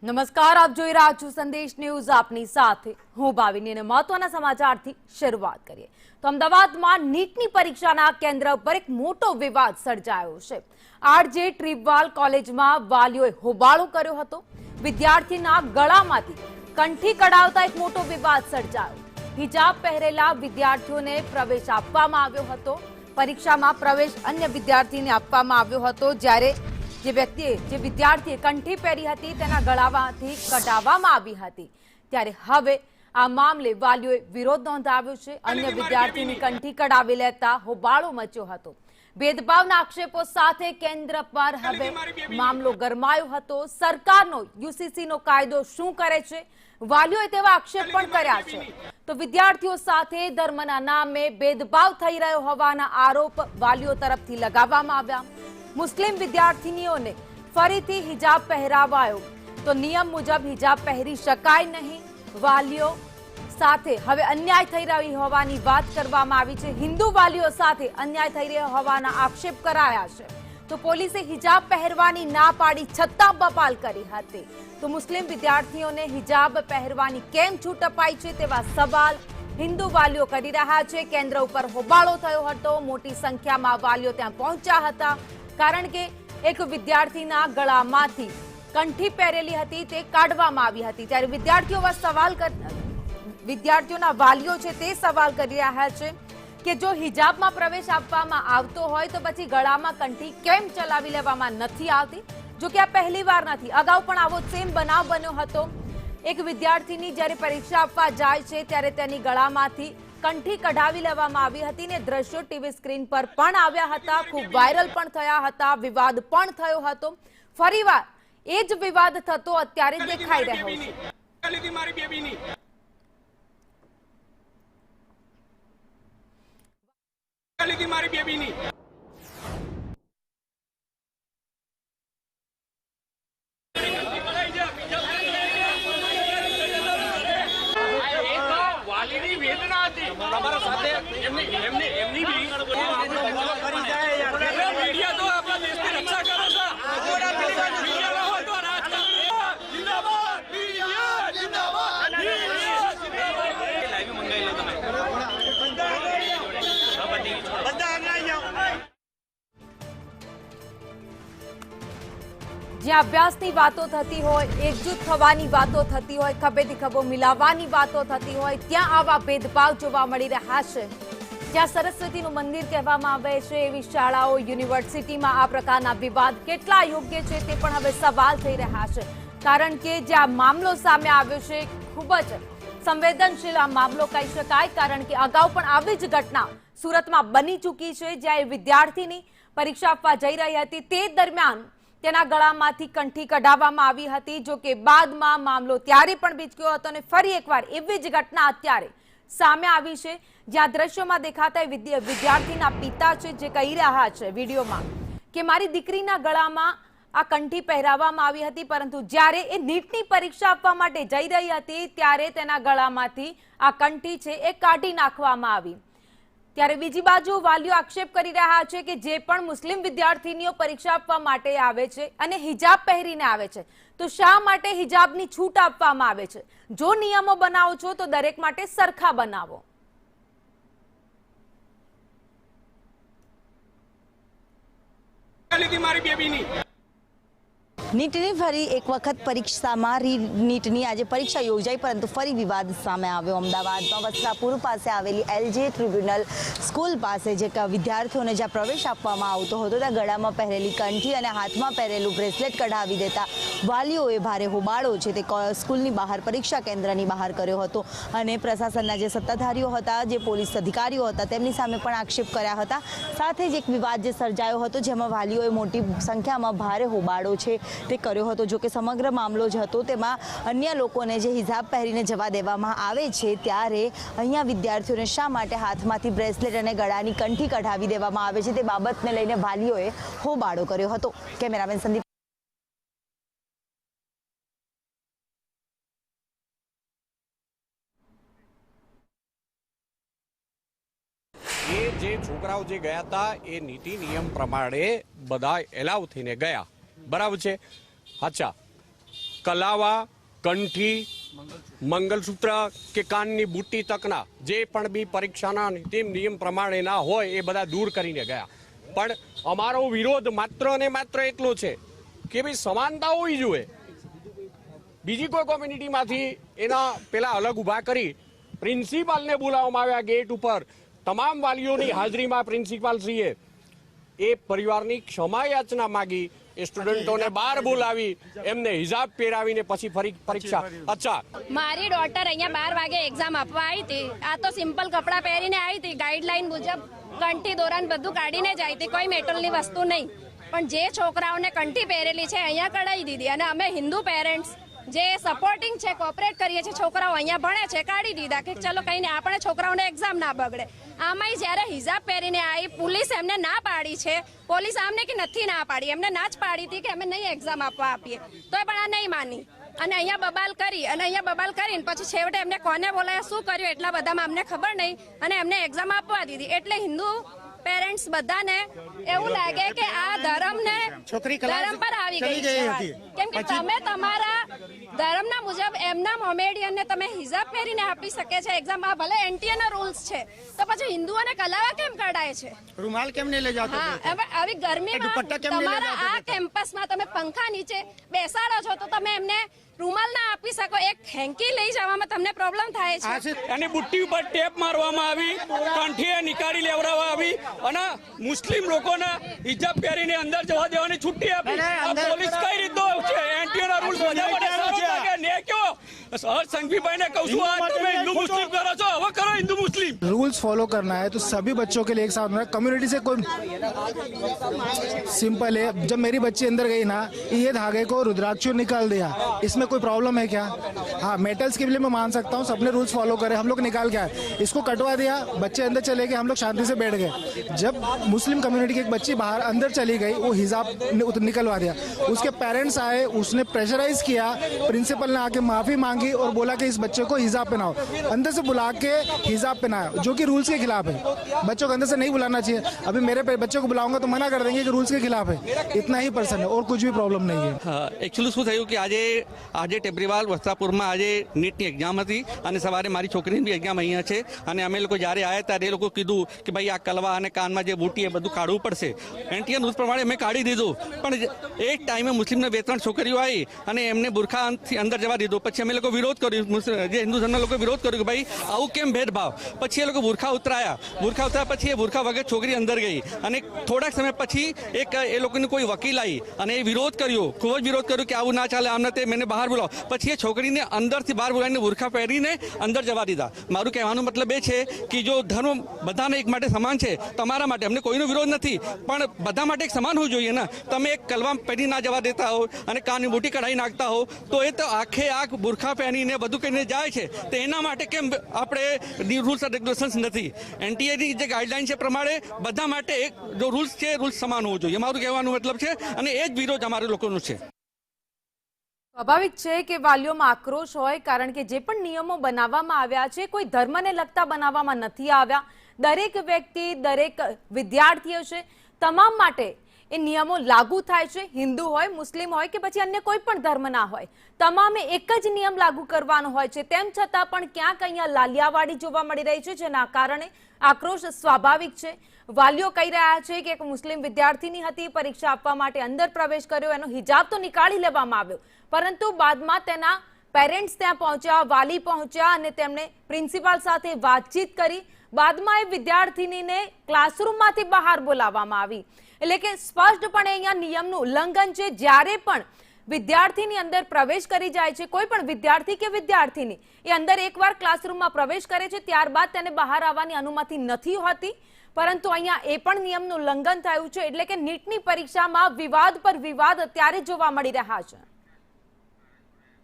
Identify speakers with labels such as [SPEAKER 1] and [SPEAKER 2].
[SPEAKER 1] નમસ્કાર, આપ જોઈ રહ્યા છો સંદેશ ન્યૂઝ. આપની સાથે હું ભાવિની અને મહત્વના સમાચારથી શરૂઆત કરીએ તો અમદાવાદમાં નીટની પરીક્ષાના કેન્દ્ર પર એક મોટો વિવાદ સર્જાયો છે. આરજે ટ્રીબવાલ કોલેજમાં વાલીઓએ હોબાળો કર્યો હતો. વિદ્યાર્થીના ગળામાંથી કંઠી કઢાવતા એક મોટો વિવાદ સર્જાયો. હિજાબ પહેરેલા વિદ્યાર્થીઓને પ્રવેશ આપવામાં આવ્યો હતો. પરીક્ષામાં પ્રવેશ અન્ય વિદ્યાર્થીને આપવામાં આવ્યો હતો, જ્યારે જે વિદ્યાર્થીએ કંઠી પહેરી હતી તેના ગળામાંથી કઢાવવામાં આવી હતી. ત્યારે હવે આ મામલે વાલીઓએ વિરોધ નોંધાવ્યો છે. અન્ય વિદ્યાર્થીની કંઠી કઢાવી લેતા હોબાળો મચ્યો હતો. ભેદભાવના આક્ષેપો સાથે કેન્દ્ર પર હવે મામલો ગરમાયો હતો. સરકારનો યુસીસીનો કાયદો શું કરે છે, વાલીઓએ તેવા આક્ષેપ પણ કર્યા છે. તો વિદ્યાર્થીઓ સાથે ધર્મના નામે ભેદભાવ થઈ રહ્યો હોવાના આરોપ વાલીઓ તરફથી લગાવવામાં આવ્યા. મુસ્લિમ વિદ્યાર્થીનીઓને ફરીથી હિજાબ પહેરાવાયો તો નિયમ મુજબ હિજાબ પહેરી શકાય નહીં. વાલીઓ સાથે હવે અન્યાય થઈ રહી હોવાની વાત કરવામાં આવી છે. હિન્દુ વાલીઓ સાથે અન્યાય થઈ રહ્યો હોવાના આક્ષેપ કરાયા છે. તો પોલીસે હિજાબ પહેરવાની ના પાડી છતાં બપાલ કરી હતી. તો મુસ્લિમ વિદ્યાર્થીઓને હિજાબ પહેરવાની કેમ છૂટ અપાઈ છે તેવા સવાલ હિન્દુ વાલીઓ કરી રહ્યા છે. કેન્દ્ર ઉપર હોબાળો થયો હતો. મોટી સંખ્યામાં વાલીઓ ત્યાં પહોંચ્યા હતા, કારણ કે એક વિદ્યાર્થીના ગળામાંથી કંઠી પહેરેલી હતી તે કાઢવામાં આવી હતી. ત્યારે વિદ્યાર્થીઓના વાલીઓ છે તે સવાલ કરી રહ્યા છે કે જો હિજાબમાં પ્રવેશ આપવામાં આવતો હોય તો પછી ગળામાં કંઠી કેમ ચલાવી લેવામાં નથી આવતી. જો કે આ પહેલી વાર નથી, અગાઉ પણ આવો સેમ બનાવ બન્યો હતો. એક વિદ્યાર્થીની જ્યારે પરીક્ષા આપવા જાય છે ત્યારે તેની ગળામાંથી કંઠી કઢાવી લેવામાં આવી હતી ને દ્રશ્યો ટીવી સ્ક્રીન પર પણ આવ્યા હતા. ખૂબ વાયરલ પણ થયા હતા, વિવાદ પણ થયો હતો. ફરીવાર એ જ વિવાદ થતો અત્યારે દેખાઈ રહ્યો છે. જ્યાં અભ્યાસની વાતો થતી હોય, એકજૂથ થવાની વાતો થતી હોય, ખભેથી ખભો મિલાવવાની વાતો થતી હોય, ત્યાં આવા ભેદભાવ જોવા મળી રહ્યા છે. જ્યાં સરસ્વતીનું મંદિર કહેવામાં આવે છે એવી શાળાઓ, યુનિવર્સિટીમાં આ પ્રકારના વિવાદ કેટલા યોગ્ય છે તે પણ હવે સવાલ થઈ રહ્યા છે. કારણ કે જ્યાં મામલો સામે આવ્યો છે ખૂબ જ સંવેદનશીલ આ મામલો કહી શકાય. કારણ કે અગાઉ પણ આવી જ ઘટના સુરતમાં બની ચૂકી છે, જ્યાં એ વિદ્યાર્થીની પરીક્ષા આપવા જઈ રહી હતી તે દરમિયાન તેના ગળામાંથી કંઠી કઢાવવામાં આવી હતી. જો કે બાદમાં મામલો ત્યારે પણ બીચક્યો હતો અને ફરી એકવાર એવી જ ઘટના અત્યારે સામે આવી છે, જ્યાં દ્રશ્યોમાં દેખાતા વિદ્યાર્થીના પિતા છે જે કહી રહ્યા છે વિડીયોમાં કે મારી દીકરીના ગળામાં આ કંઠી પહેરાવવામાં આવી હતી, પરંતુ જ્યારે એ નીટની પરીક્ષા આપવા માટે જઈ રહી હતી ત્યારે તેના ગળામાંથી આ કંઠી છે એ કાઢી નાખવામાં આવી. ત્યારે બીજી બાજુ વાલીઓ આક્ષેપ કરી રહ્યા છે કે જે પણ મુસ્લિમ વિદ્યાર્થીનીઓ પરીક્ષા આપવા માટે આવે છે અને હિજાબ પહેરીને આવે છે તો શા માટે હિજાબની છૂટ આપવામાં આવે છે? જો નિયમો બનાવો છો તો દરેક માટે સરખા બનાવો.
[SPEAKER 2] નીટની ફરી એક વખત પરીક્ષામાં નીટની આજે પરીક્ષા યોજાઈ, પરંતુ ફરી વિવાદ સામે આવ્યો. અમદાવાદમાં વસ્ત્રાપુર પાસે આવેલી એલજે ટ્રિબ્યુનલ સ્કૂલ પાસે જે વિદ્યાર્થીઓને જ્યાં પ્રવેશ આપવામાં આવતો હતો ત્યાં ગળામાં પહેરેલી કંઠી અને હાથમાં પહેરેલું બ્રેસલેટ કઢાવી દેતા વાલીઓએ ભારે હોબાળો છે તે સ્કૂલની બહાર, પરીક્ષા કેન્દ્રની બહાર કર્યો હતો. અને પ્રશાસનના જે સત્તાધારીઓ હતા, જે પોલીસ અધિકારીઓ હતા, તેમની સામે પણ આક્ષેપ કર્યા હતા. સાથે જ એક વિવાદ જે સર્જાયો હતો જેમાં વાલીઓએ મોટી સંખ્યામાં ભારે હોબાળો છે તે કર્યો હતો. જો કે સમગ્ર મામલો જ હતો તેમાં અન્ય લોકોને જે હિજાબ પહેરીને જવા દેવામાં આવે છે ત્યારે અહીંયા વિદ્યાર્થીઓને શા માટે હાથમાંથી બ્રેસલેટ અને ગળાની કંઠી કઢાવી દેવામાં આવે છે તે બાબતને લઈને વાલીઓએ હોબાળો કર્યો હતો. કેમેરામેન સંદીપ
[SPEAKER 3] જે છોકરાઓ જે ગયા હતા એ નીતિ નિયમ પ્રમાણે બધા એલાવ થઈને ગયા, બરાબર છે. અચ્છા, કલાવા, કંઠી, મંગલસૂત્ર કે કાનની બુટ્ટી તકના જે પણ બી પરીક્ષાના અંતિમ નિયમ પ્રમાણેના હોય એ બધા દૂર કરીને ગયા. પણ અમારો વિરોધ માત્ર ને માત્ર એટલો છે કે ભાઈ સમાનતા હોવી જોઈએ. બીજી કોઈ કોમ્યુનિટીમાંથી એના પેલા અલગ ઊભા કરી પ્રિન્સિપાલને બોલાવવામાં આવ્યા ગેટ ઉપર. તમામ વાલીઓની હાજરીમાં પ્રિન્સિપાલશ્રીએ એ પરિવારની ક્ષમા યાચના માગી. એ સ્ટુડન્ટોને બહાર બોલાવી એમને હિજાબ પહેરાવીને પછી ફરી પરીક્ષા. અચ્છા,
[SPEAKER 4] મારી ડોટર અહીંયા 12 વાગે એક્ઝામ આપવા આવી હતી. આ તો સિમ્પલ કપડાં પહેરીને આવી હતી. ગાઈડલાઈન મુજબ કંઠી દોરાન બધું કાઢીને જ આવી હતી, કોઈ મેટલની વસ્તુ નહીં. પણ જે છોકરાઓને કંઠી પહેરેલી છે અહીંયા કઢાઈ દીધી. અને અમે હિન્દુ પેરેન્ટ્સ જે સપોર્ટિંગ છે, કોઓપરેટ કરીએ છીએ, છોકરાઓ અહીંયા ભણે છે, કાઢી દીધા કે ચલો કંઈ નહીં, આપણે છોકરાઓને એક્ઝામ ના બગડે. આમાંય જ્યારે હિજાબ પહેરીને આવી, પોલીસ એમને ના પાડી છે. પોલીસ આમને કે નથી ના પાડી, એમને ના જ પાડી હતી કે અમે નહીં એક્ઝામ આપવા આપીએ, તોય પણ આ નહીં માની અને અહીંયા બબાલ કરીને પછી છેવટે એમને કોને બોલાયા, શું કર્યું એટલા બધામાં અમને ખબર નહીં અને એમને એક્ઝામ આપવા દીધી. એટલે હિન્દુ પેરેન્ટ્સ બધાને એવું લાગે કે આ ધર્મ પર આવી ગઈ છે. કેમ કે તમે તમારા ધર્મના મુજબ એમના મોમેડિયનને તમે હિજાબ પહેરીને આપી શકે છે એક્ઝામ. આ ભલે એનટીએ ના રૂલ્સ છે, તો પછી હિન્દુઓને કલાવા કેમ કઢાય છે?
[SPEAKER 5] રૂમાલ કેમ નહીં લઈ જાતો?
[SPEAKER 4] હા, આવી ગરમીમાં તમારા આ કેમ્પસમાં તમે પંખા નીચે બેસાડો છો તો તમે એમને રૂમાલ ના આપી શકો. એક હેન્કી લઈ જવામાં તમને પ્રોબ્લેમ થાય છે.
[SPEAKER 6] અને બુટ્ટી ઉપર ટેપ મારવામાં આવી, કંઠીએ નીકાળી લેવડાવવા આવી અને મુસ્લિમ લોકોને હિજાબ પહેરીને અંદર જવા દેવાની છુટ્ટી આપી. આ પોલીસ કઈ રીતનો છે? એનટીઓના રૂલ્સ બધા માટે સારો લાગે ને કયો? સંઘવીભાઈને કહું છું, આ તમે હિન્દુ મુસ્લિમ કરો છો, હવે કરો હિન્દુ मुस्लिम।
[SPEAKER 5] रूल्स फॉलो करना है तो सभी बच्चों के लिए एक साथ होना है, कम्युनिटी से कोई सिंपल है। जब मेरी बच्ची अंदर गई ना, ये धागे को रुद्राक्षी निकाल दिया, इसमें कोई प्रॉब्लम है क्या? हाँ, मेटल्स के लिए मैं मान सकता हूँ, सबने रूल्स फॉलो करे, हम लोग निकाल के आए, इसको कटवा दिया, बच्चे अंदर चले गए, हम लोग शांति से बैठ गए। जब मुस्लिम कम्युनिटी की एक बच्ची बाहर अंदर चली गई, वो हिजाब निकलवा दिया, उसके पेरेंट्स आए, उसने प्रेशराइज किया, प्रिंसिपल ने आके माफी मांगी और बोला कि इस बच्चे को हिजाब पहनाओ, अंदर से बुला के हिजाब पहनाया, जो कि रूल्स के खिलाफ है। बच्चों को अंदर से नहीं बुलाना चाहिए। अभी मेरे बच्चों को बुलाऊंगा तो मना कर देंगे कि रूल्स के खिलाफ है, इतना ही पर्सन है और कुछ भी प्रॉब्लम नहीं है।
[SPEAKER 6] એકચ્યુઅલી શું થયું કે આજે ટેપરીવાલ વસ્ત્રાપુરમાં આજે નીટની એક્ઝામ હતી અને સવારે મારી છોકરીની બી એક્ઝામ અહીંયા છે અને અમે લોકો જ્યારે આવ્યા ત્યારે એ લોકો કીધું કે ભાઈ આ કલવા અને કાનમાં જે બુટી એ બધું કાઢવું પડશે। એનટીએ રૂલ્સ પ્રમાણે અમે કાઢી દીધું, પણ એ જ ટાઈમે મુસ્લિમને 2-3 છોકરીઓ આવી અને એમને બુરખાથી અંદર જવા દીધો। પછી અમે લોકો વિરોધ કર્યો, જે હિન્દુ ધર્મના લોકો વિરોધ કર્યો કે ભાઈ આવું કેમ ભેદભાવ। પછી એ લોકો બુરખા ઉતરાયા પછી એ બુરખા વગર છોકરી અંદર ગઈ અને થોડાક સમય પછી એક એ લોકોની કોઈ વકીલ આવી અને એ વિરોધ કર્યો, ખૂબ જ વિરોધ કર્યો કે આવું ના ચાલે, આમ નથી, મને બહાર બોલાવો। પછી એ છોકરીને અંદરથી બહાર બોલાવીને બુરખા પહેરીને અંદર જવા દીધા। મારું કહેવાનો મતલબ એ છે કે જો ધર્મ બધાને એક માટે સમાન છે, તમારા માટે અમને કોઈનો વિરોધ નથી, પણ બધા માટે એક સમાન હોવું જોઈએ ને। તમે એક કલવા પહેરી ના જવા દેતા હો અને કાનની બુટી કઢાઈ નાખતા હો તો એ તો આખે આખ બુરખા પહેરીને બધું કરીને જાય છે, તો એના માટે કેમ આપણે રૂલ્સ એન્ડ રેગ્યુલેશન્સ નથી? એનટીએની જે ગાઈડલાઈન છે પ્રમાણે બધા માટે એક જો રૂલ્સ છે, રૂલ્સ સમાન હોવું જોઈએ, મારું કહેવાનું મતલબ છે, અને એ જ વિરોધ અમારે લોકોનું છે।
[SPEAKER 1] સ્વાભાવિક છે કે વાલીઓમાં આક્રોશ હોય, કારણ કે જે પણ નિયમો બનાવવામાં આવ્યા છે કોઈ ધર્મને લગતા બનાવવામાં નથી આવ્યા। દરેક વ્યક્તિ, દરેક વિદ્યાર્થીઓ છે, તમામ માટે એ નિયમો લાગુ થાય છે, હિન્દુ હોય, મુસ્લિમ હોય કે પછી અન્ય કોઈ પણ ધર્મના હોય, તમામે એક જ નિયમ લાગુ કરવાનો હોય છે। તેમ છતાં પણ ક્યાંક અહીંયા લાલિયાવાડી જોવા મળી રહી છે, જેના કારણે આક્રોશ સ્વાભાવિક છે। વાલીઓ કહી રહ્યા છે કે એક મુસ્લિમ વિદ્યાર્થીની હતી, પરીક્ષા આપવા માટે અંદર પ્રવેશ કર્યો, એનો હિજાબ તો નીકાળી લેવામાં આવ્યો, પરંતુ બાદમાં તેના પેરેન્ટ્સ ત્યાં પહોંચ્યા, વાલી પહોંચ્યા અને તેમણે પ્રિન્સિપાલ સાથે વાતચીત કરી। બાદમાં એ વિદ્યાર્થીનીને ક્લાસરૂમમાંથી બહાર બોલાવવામાં આવી। એટલે કે સ્પષ્ટપણે અહીંયા નિયમનું ઉલ્લંઘન છે। જ્યારે પણ વિદ્યાર્થીની અંદર પ્રવેશ કરી જાય છે, કોઈ પણ વિદ્યાર્થી કે વિદ્યાર્થીની એ અંદર એકવાર ક્લાસરૂમમાં પ્રવેશ કરે છે, ત્યારબાદ તેને બહાર આવવાની અનુમતિ નથી હોતી, પરંતુ અહીંયા એ પણ નિયમનું ઉલ્લંઘન થયું છે। એટલે કે નીટની પરીક્ષામાં વિવાદ પર વિવાદ અત્યારે જોવા મળી રહ્યા છે।